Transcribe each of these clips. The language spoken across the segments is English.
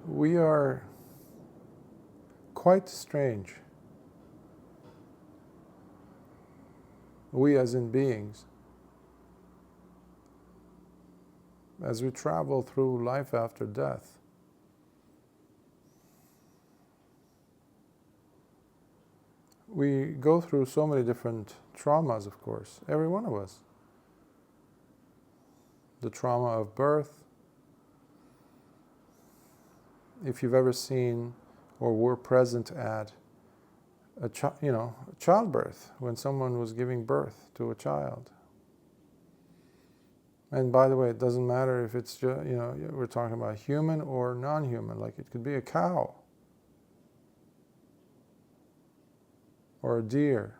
We are quite strange. We as in beings, as we travel through life after death, we go through so many different traumas, of course, every one of us. The trauma of birth. If you've ever seen or were present at childbirth, when someone was giving birth to a child. And by the way, it doesn't matter if it's just, we're talking about human or non-human, like it could be a cow or a deer.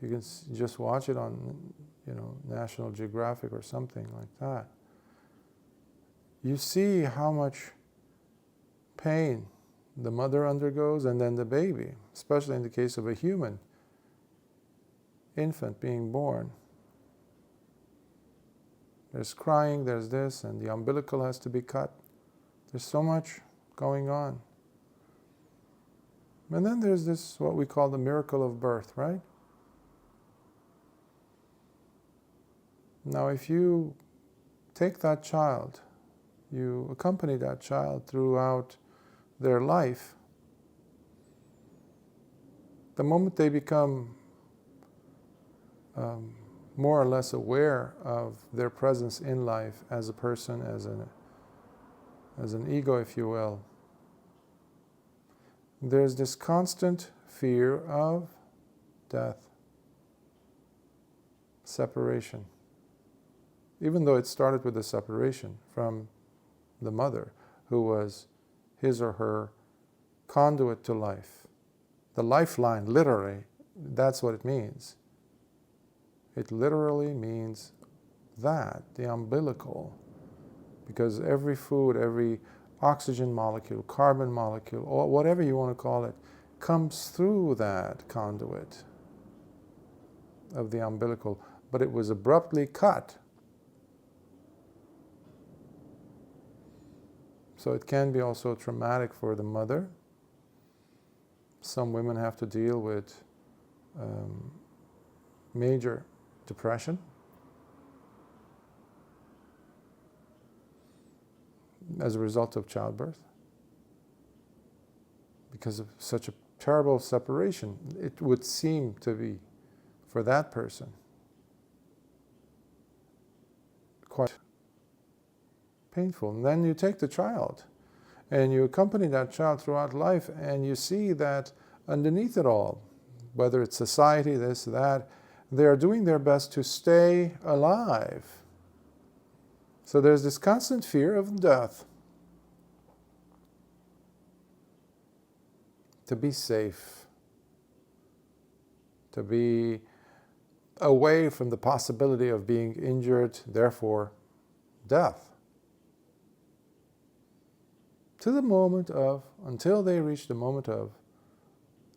You can just watch it on, National Geographic or something like that. You see how much pain the mother undergoes and then the baby, especially in the case of a human infant being born. There's crying, there's this, and the umbilical has to be cut. There's so much going on. And then there's this, what we call the miracle of birth, right? Now if you take that child, you accompany that child throughout their life, the moment they become more or less aware of their presence in life as a person, as an ego, if you will, there's this constant fear of death, separation. Even though it started with the separation from the mother, who was his or her conduit to life. The lifeline, literally, that's what it means. It literally means that, the umbilical. Because every food, every oxygen molecule, carbon molecule, or whatever you want to call it, comes through that conduit of the umbilical. But it was abruptly cut. So it can be also traumatic for the mother. Some women have to deal with major depression as a result of childbirth because of such a terrible separation. It would seem to be, for that person, quite painful. And then you take the child and you accompany that child throughout life, and you see that underneath it all, whether it's society, this, that, they are doing their best to stay alive. So there's this constant fear of death. To be safe. To be away from the possibility of being injured, therefore death. To the moment of, until they reach the moment of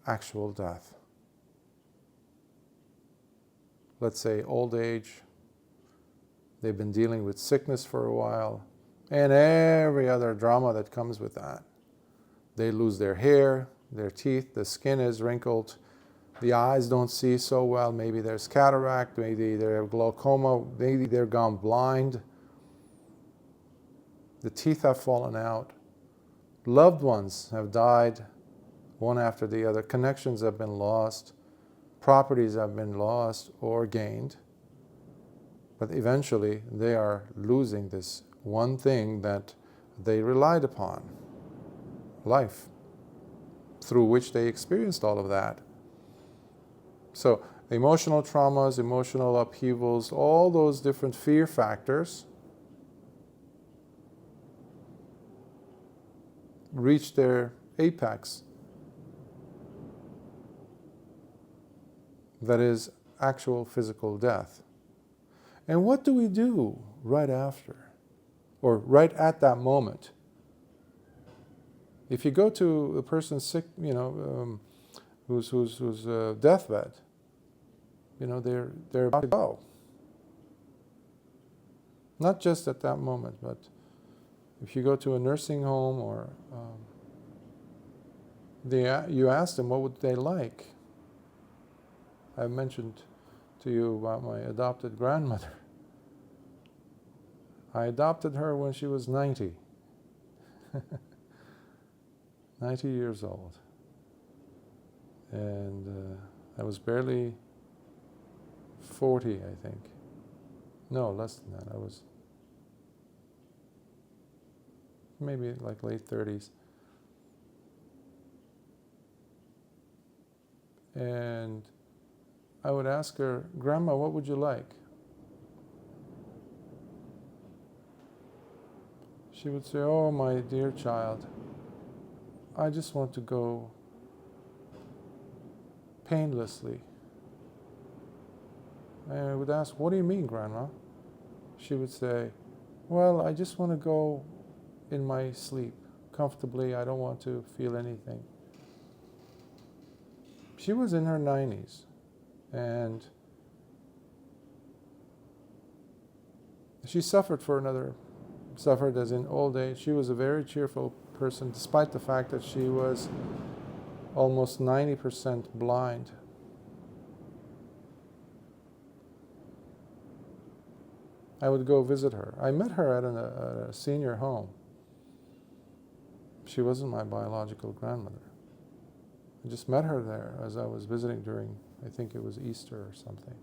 actual death. Let's say old age, they've been dealing with sickness for a while, and every other drama that comes with that. They lose their hair, their teeth, the skin is wrinkled, the eyes don't see so well, maybe there's cataract, maybe they have glaucoma, maybe they're gone blind, the teeth have fallen out, loved ones have died one after the other, connections have been lost, properties have been lost or gained, but eventually they are losing this one thing that they relied upon, life, through which they experienced all of that. So emotional traumas, emotional upheavals, all those different fear factors reach their apex. That is actual physical death. And what do we do right after? Or right at that moment? If you go to a person's sick, whose deathbed, they're about to go. Not just at that moment, but If you go to a nursing home or you ask them what would they like. I mentioned to you about my adopted grandmother. I adopted her when she was 90. 90 years old. And I was barely 40, I think. No, less than that. I was maybe like late 30s. And I would ask her, Grandma, what would you like? She would say, oh, my dear child, I just want to go painlessly. And I would ask, what do you mean, Grandma? She would say, well, I just want to go in my sleep comfortably. I don't want to feel anything. She was in her 90s, and she suffered as in old age. She was a very cheerful person, despite the fact that she was almost 90% blind. I would go visit her. I met her at a senior home. She wasn't my biological grandmother. I just met her there as I was visiting during, I think it was Easter or something,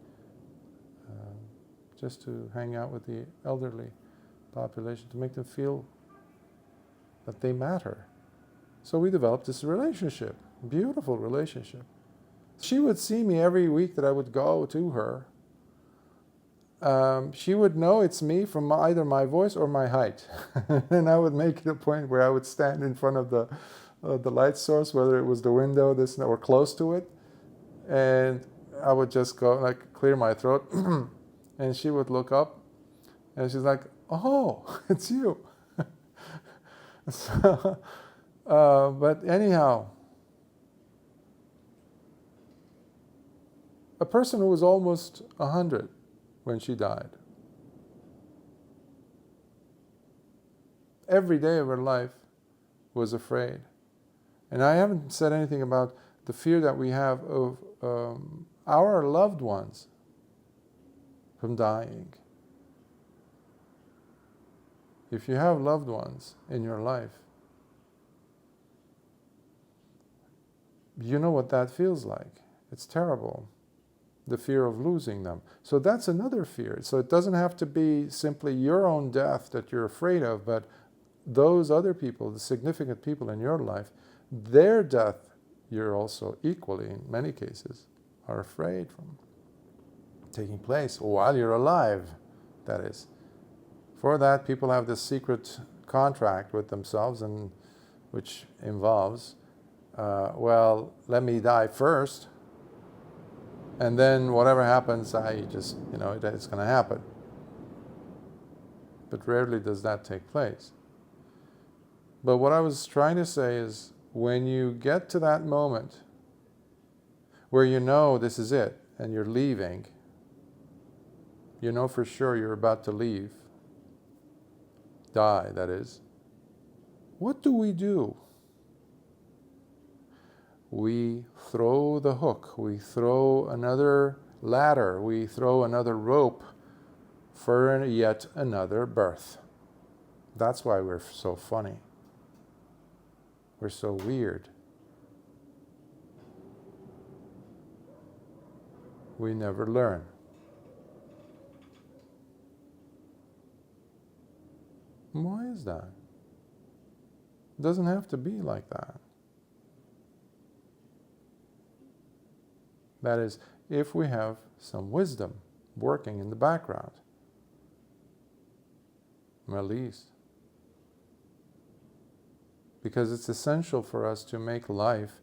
just to hang out with the elderly population, to make them feel that they matter. So we developed this relationship, beautiful relationship. She would see me every week that I would go to her. She would know it's me from either my voice or my height. And I would make it a point where I would stand in front of the light source, whether it was the window or close to it, and I would just go, like, clear my throat, and she would look up, and she's like, oh, it's you. So, but anyhow, a person who was almost 100 when she died, every day of her life was afraid. And I haven't said anything about the fear that we have of our loved ones from dying. If you have loved ones in your life, you know what that feels like. It's terrible, the fear of losing them. So that's another fear. So it doesn't have to be simply your own death that you're afraid of, but those other people, the significant people in your life, their death, you're also equally, in many cases, are afraid from taking place while you're alive, that is. For that, people have this secret contract with themselves, and which involves, well, let me die first, and then whatever happens, I just, it's going to happen. But rarely does that take place. But what I was trying to say is, when you get to that moment where you know this is it, and you're leaving, you know for sure you're about to leave, die, that is, what do? We throw the hook, we throw another ladder, we throw another rope for yet another birth. That's why we're so funny. We're so weird. We never learn. Why is that? It doesn't have to be like that. That is, if we have some wisdom working in the background, at least. Because it's essential for us to make life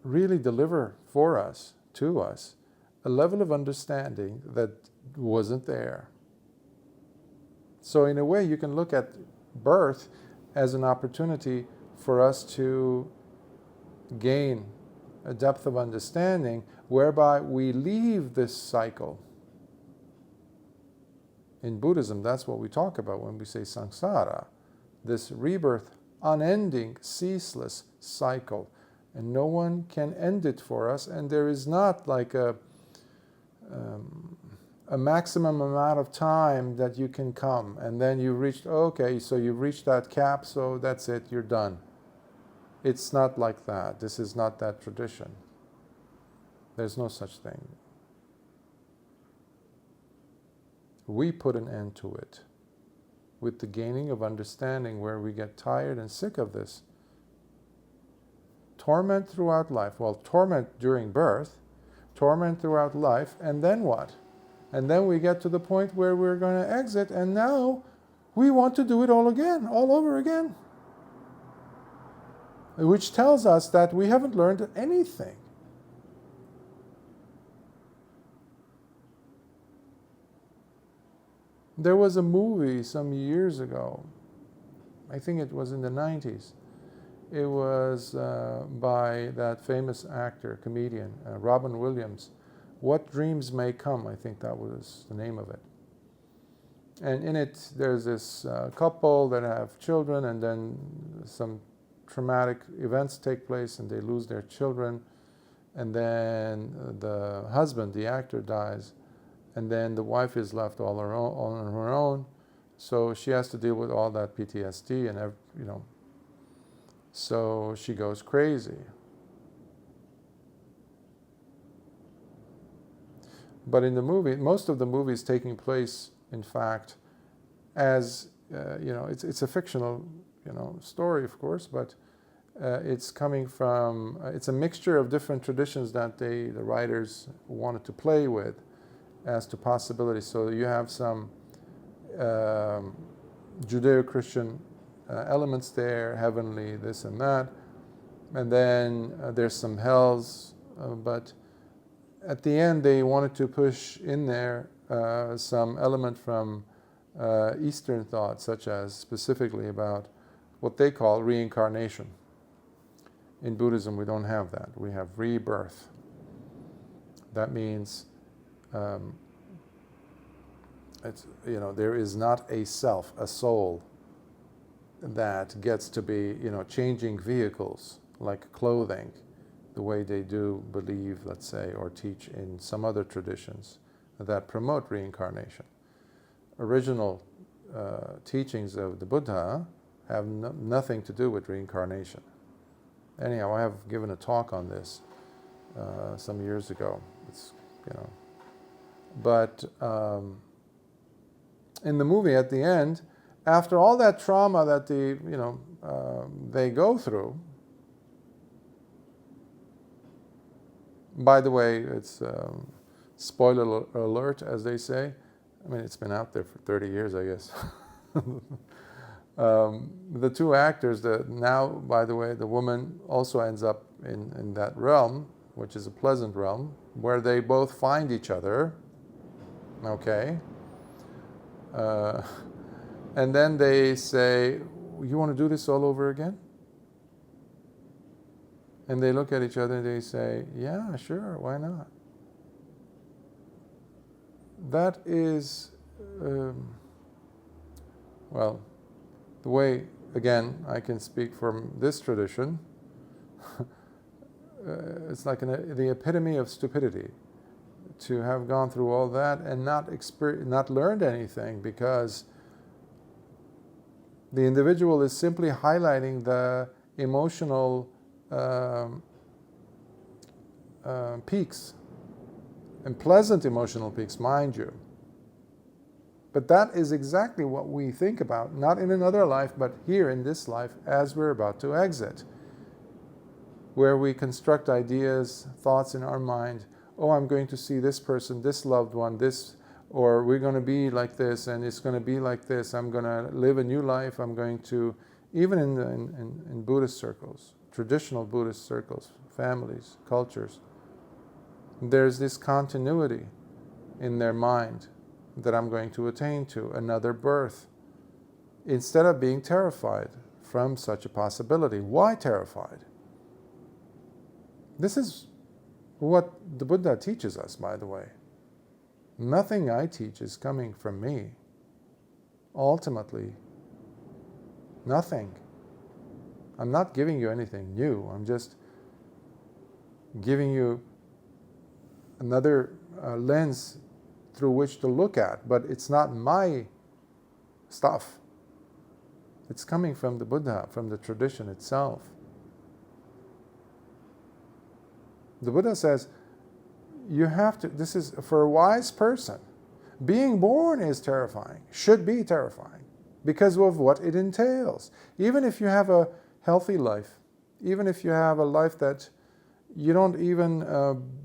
really deliver for us, to us, a level of understanding that wasn't there. So in a way, you can look at birth as an opportunity for us to gain a depth of understanding whereby we leave this cycle In Buddhism, that's what we talk about when we say samsara, this rebirth, unending, ceaseless cycle. And no one can end it for us, and there is not like a maximum amount of time that you can come, and then you reached, okay, so you've reached that cap, so that's it, you're done. It's not like that. This is not that tradition. There's no such thing. We put an end to it with the gaining of understanding, where we get tired and sick of this. Torment throughout life. Well, torment during birth, torment throughout life, and then what? And then we get to the point where we're going to exit, and now we want to do it all again, all over again. Which tells us that we haven't learned anything. There was a movie some years ago, I think it was in the 90s. It was by that famous actor, comedian, Robin Williams. What Dreams May Come, I think that was the name of it. And in it, there's this couple that have children, and then some traumatic events take place and they lose their children. And then the husband, the actor, dies. And then the wife is left all on her own. So she has to deal with all that PTSD and, so she goes crazy. But in the movie, most of the movie is taking place, in fact, as, it's a fictional, story, of course, but it's coming from, it's a mixture of different traditions that the writers wanted to play with as to possibilities. So you have some Judeo-Christian elements there, heavenly, this and that, and then there's some hells, but at the end they wanted to push in there some element from Eastern thought, such as specifically about what they call reincarnation. In Buddhism we don't have that. We have rebirth. That means there is not a self, a soul, that gets to be, changing vehicles like clothing, the way they do believe, let's say, or teach in some other traditions that promote reincarnation. Original teachings of the Buddha have nothing to do with reincarnation. Anyhow, I have given a talk on this some years ago. It's, But in the movie, at the end, after all that trauma that they go through, by the way, it's spoiler alert, as they say. I mean, it's been out there for 30 years, I guess. The two actors, now, by the way, the woman also ends up in that realm, which is a pleasant realm, where they both find each other, okay? And then they say, you want to do this all over again? And they look at each other and they say, yeah, sure, why not? That is, the way, again, I can speak from this tradition, it's like the epitome of stupidity, to have gone through all that and not learned anything, because the individual is simply highlighting the emotional peaks, and pleasant emotional peaks, mind you. But that is exactly what we think about, not in another life, but here in this life, as we're about to exit, where we construct ideas, thoughts in our mind. Oh, I'm going to see this person, this loved one, this, or we're going to be like this, and it's going to be like this. I'm going to live a new life. I'm going to, even in Buddhist circles, traditional Buddhist circles, families, cultures, there's this continuity in their mind that I'm going to attain to, another birth, instead of being terrified from such a possibility. Why terrified? This is what the Buddha teaches us, by the way. Nothing I teach is coming from me. ultimately nothing. I'm not giving you anything new. I'm just giving you another lens through which to look at, but it's not my stuff. It's coming from the Buddha, from the tradition itself. The Buddha says, you have to, this is for a wise person. Being born is terrifying, should be terrifying, because of what it entails. Even if you have a healthy life, even if you have a life that you don't even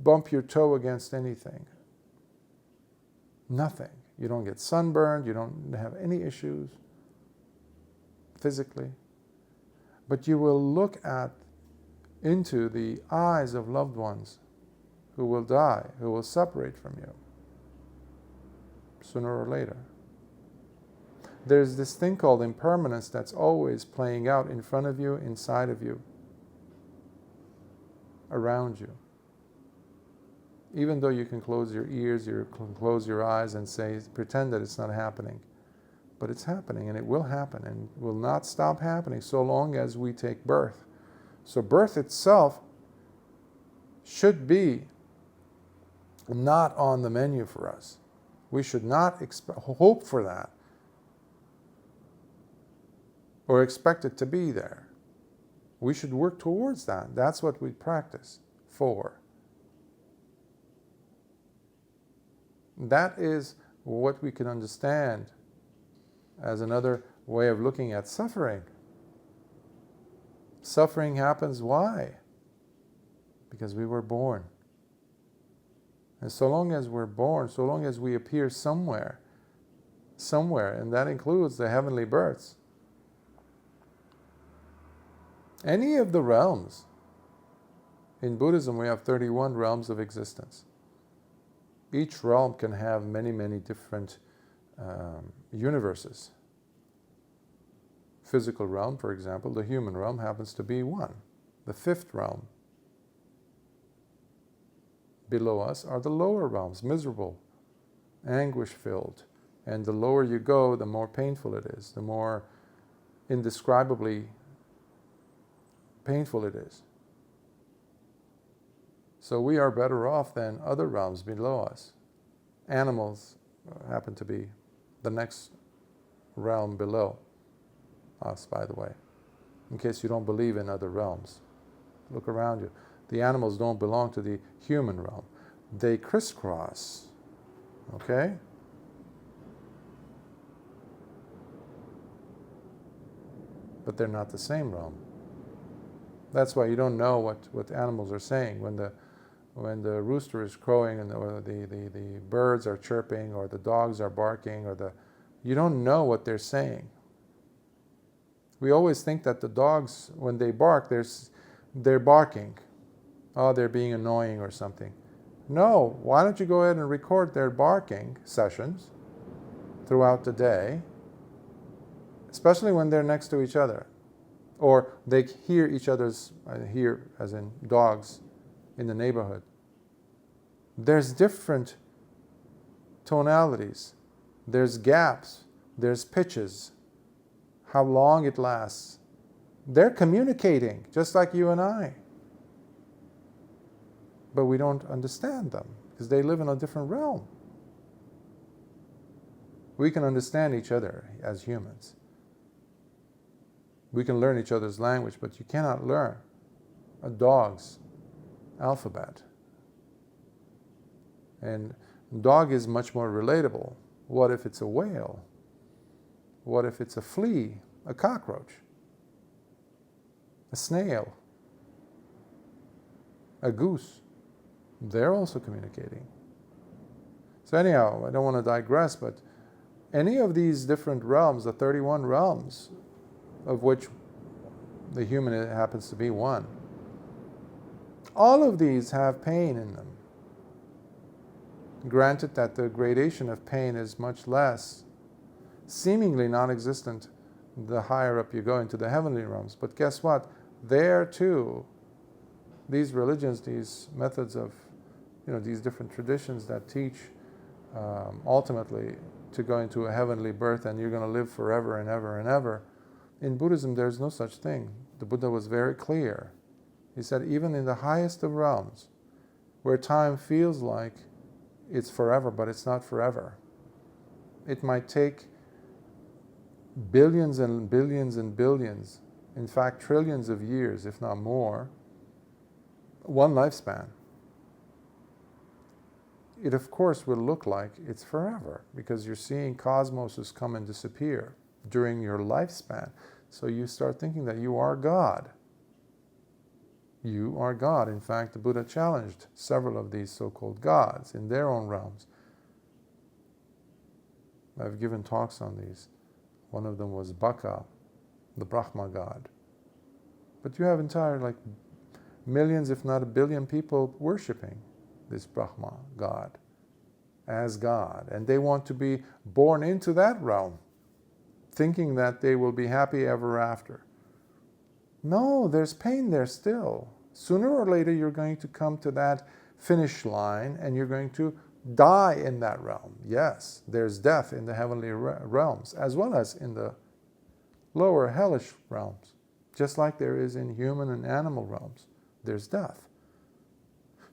bump your toe against anything, nothing. You don't get sunburned, you don't have any issues physically, but you will look into the eyes of loved ones who will die, who will separate from you sooner or later. There's this thing called impermanence that's always playing out in front of you, inside of you, around you. Even though you can close your ears, you can close your eyes and say, pretend that it's not happening. But it's happening, and it will happen, and will not stop happening so long as we take birth. So birth itself should be not on the menu for us. We should not hope for that or expect it to be there. We should work towards that. That's what we practice for. That is what we can understand as another way of looking at suffering. Suffering happens why? Because we were born. And so long as we're born, so long as we appear somewhere, and that includes the heavenly births, any of the realms. In Buddhism, we have 31 realms of existence. Each realm can have many, many different universes. Physical realm, for example, the human realm happens to be one. The fifth realm. Below us are the lower realms, miserable, anguish-filled. And the lower you go, the more painful it is, the more indescribably painful it is. So we are better off than other realms below us. Animals happen to be the next realm below us, by the way, in case you don't believe in other realms. Look around you. The animals don't belong to the human realm. They crisscross, okay? But they're not the same realm. That's why you don't know what animals are saying when the rooster is crowing or the birds are chirping or the dogs are barking you don't know what they're saying. We always think that the dogs, when they bark, they're barking. Oh, they're being annoying or something. No, why don't you go ahead and record their barking sessions throughout the day, especially when they're next to each other. Or they hear each other's, hear as in dogs in the neighborhood. There's different tonalities. There's gaps. There's pitches. How long it lasts. They're communicating, just like you and I. But we don't understand them, because they live in a different realm. We can understand each other as humans. We can learn each other's language, but you cannot learn a dog's alphabet. And dog is much more relatable. What if it's a whale? What if it's a flea, a cockroach, a snail, a goose? They're also communicating. So anyhow, I don't want to digress, but any of these different realms, the 31 realms, of which the human happens to be one, all of these have pain in them. Granted that the gradation of pain is much less, seemingly non-existent, the higher up you go into the heavenly realms. But guess what? There too, these religions, these methods of, these different traditions that teach ultimately to go into a heavenly birth and you're going to live forever and ever and ever. In Buddhism, there's no such thing. The Buddha was very clear. He said, even in the highest of realms, where time feels like it's forever, but it's not forever. It might take billions and billions and billions, in fact trillions of years, if not more, one lifespan. It of course will look like it's forever, because you're seeing cosmoses come and disappear during your lifespan. So you start thinking that you are God. You are God. In fact, the Buddha challenged several of these so-called gods in their own realms. I've given talks on these. One of them was Baka, the Brahma god. But you have entire millions, if not a billion people worshipping this Brahma god as God. And they want to be born into that realm, thinking that they will be happy ever after. No, there's pain there still. Sooner or later you're going to come to that finish line and you're going to die in that realm. Yes, there's death in the heavenly realms as well as in the lower hellish realms. Just like there is in human and animal realms, there's death.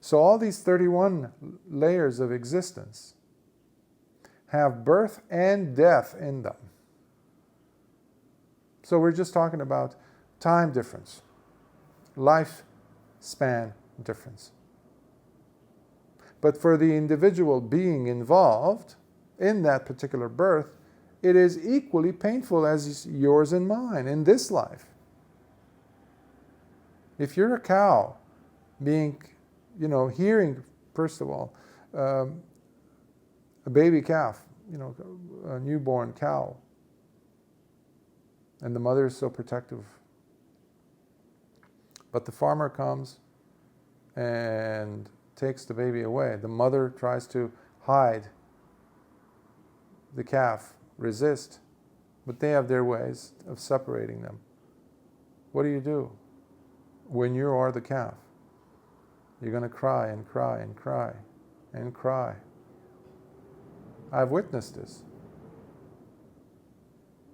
So all these 31 layers of existence have birth and death in them. So we're just talking about time difference, lifespan difference. But for the individual being involved in that particular birth, it is equally painful as yours and mine in this life. If you're a cow being, hearing, first of all, a baby calf, a newborn cow, and the mother is so protective. But the farmer comes and takes the baby away. The mother tries to hide the calf, resist, but they have their ways of separating them. What do? When you are the calf, you're going to cry and cry and cry and cry. I've witnessed this.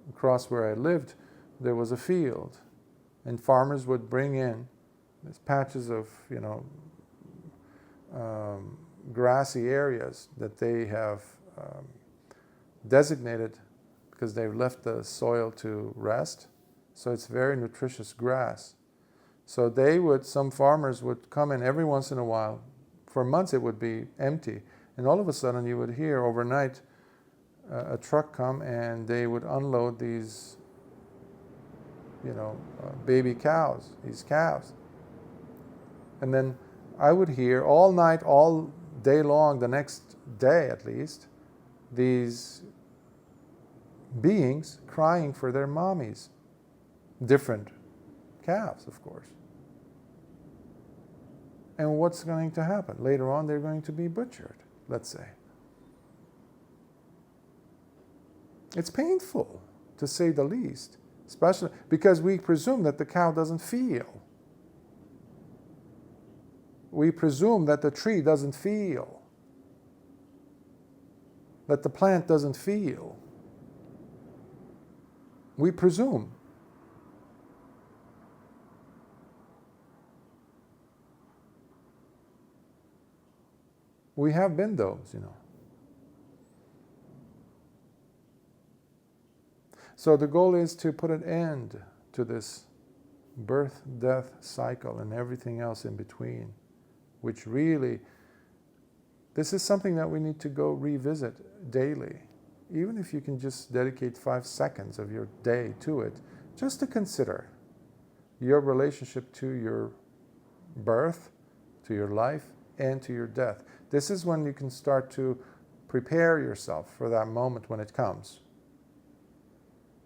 Across where I lived, there was a field, and farmers would bring in these patches of, grassy areas that they have designated because they've left the soil to rest. So it's very nutritious grass. So some farmers would come in every once in a while. For months it would be empty. And all of a sudden you would hear overnight a truck come and they would unload these, baby cows, these calves. And then I would hear all night, all day long, the next day at least, these beings crying for their mommies. Different calves, of course. And what's going to happen? Later on, they're going to be butchered, let's say. It's painful, to say the least, especially because we presume that the cow doesn't feel. We presume that the tree doesn't feel, that the plant doesn't feel. We presume. We have been those, So the goal is to put an end to this birth, death cycle and everything else in between, which really, this is something that we need to go revisit daily. Even if you can just dedicate 5 seconds of your day to it, just to consider your relationship to your birth, to your life, and to your death. This is when you can start to prepare yourself for that moment when it comes.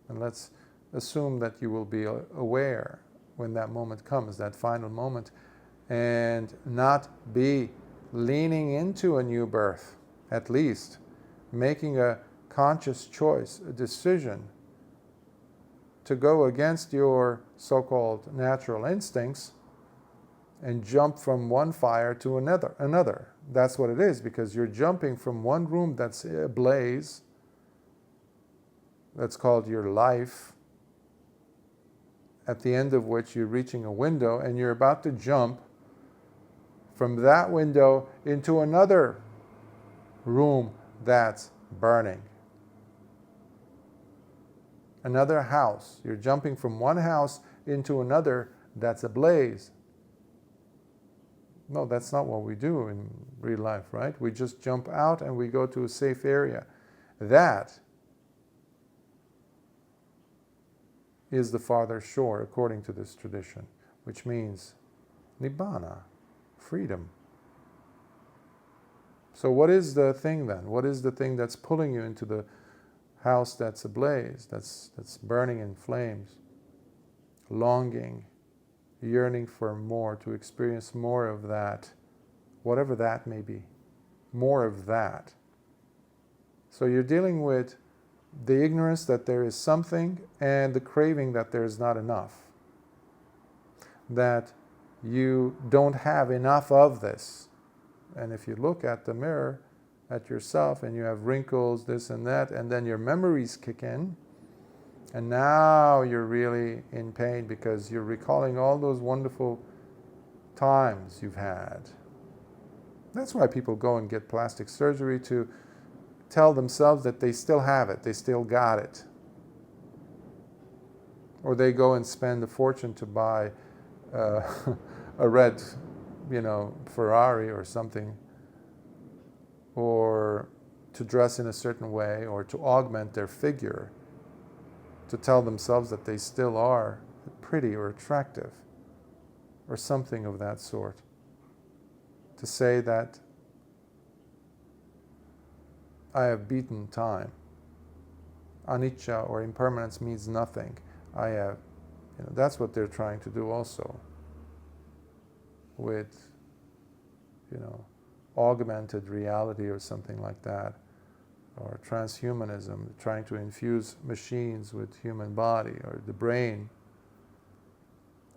And let's assume that you will be aware when that moment comes, that final moment, and not be leaning into a new birth, at least making a conscious choice, a decision to go against your so-called natural instincts and jump from one fire to another. That's what it is, because you're jumping from one room that's ablaze that's called your life, at the end of which you're reaching a window and you're about to jump from that window into another room that's burning. Another house. You're jumping from one house into another that's ablaze. No, that's not what we do in real life, right? We just jump out and we go to a safe area. That is the farther shore, according to this tradition, which means nibbana, freedom. So what is the thing then? What is the thing that's pulling you into the house that's ablaze, that's burning in flames? Longing, yearning for more, to experience more of that, whatever that may be. More of that. So you're dealing with the ignorance that there is something and the craving that there is not enough. That you don't have enough of this. And if you look at the mirror, at yourself, and you have wrinkles, this and that, and then your memories kick in, and now you're really in pain because you're recalling all those wonderful times you've had. That's why people go and get plastic surgery, to tell themselves that they still have it, they still got it. Or they go and spend a fortune to buy a red, Ferrari or something, or to dress in a certain way, or to augment their figure, to tell themselves that they still are pretty or attractive, or something of that sort. To say that I have beaten time. Anicca, or impermanence, means nothing. I have, that's what they're trying to do also with, augmented reality or something like that, or transhumanism, trying to infuse machines with human body or the brain.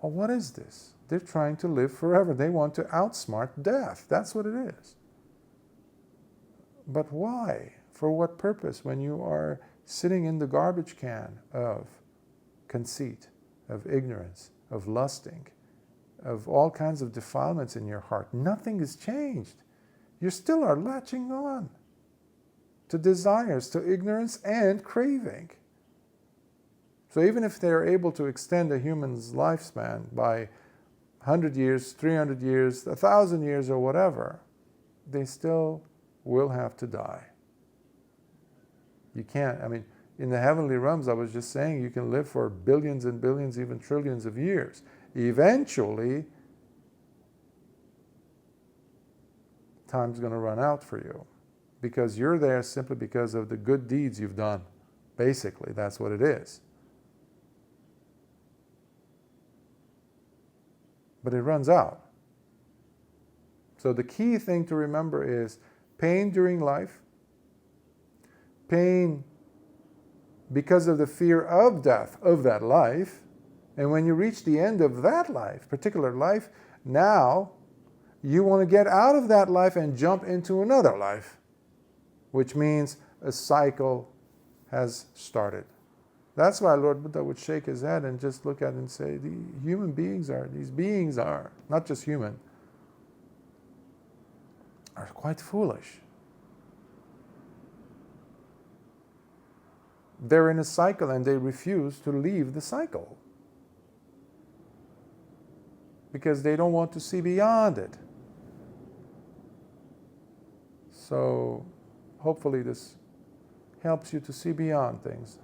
Well, what is this? They're trying to live forever. They want to outsmart death. That's what it is. But why? For what purpose? When you are sitting in the garbage can of conceit, of ignorance, of lusting, of all kinds of defilements in your heart, nothing has changed. You still are latching on to desires, to ignorance and craving. So even if they're able to extend a human's lifespan by 100 years, 300 years, 1,000 years or whatever, they still will have to die. You can't, in the heavenly realms, I was just saying, you can live for billions and billions, even trillions of years. Eventually, time's going to run out for you, because you're there simply because of the good deeds you've done. Basically, that's what it is. But it runs out. So the key thing to remember is pain during life, pain because of the fear of death of that life, and when you reach the end of that life, particular life, now you want to get out of that life and jump into another life, which means a cycle has started. That's why Lord Buddha would shake his head and just look at it and say, these beings are, not just human, are quite foolish. They're in a cycle and they refuse to leave the cycle because they don't want to see beyond it. So hopefully this helps you to see beyond things.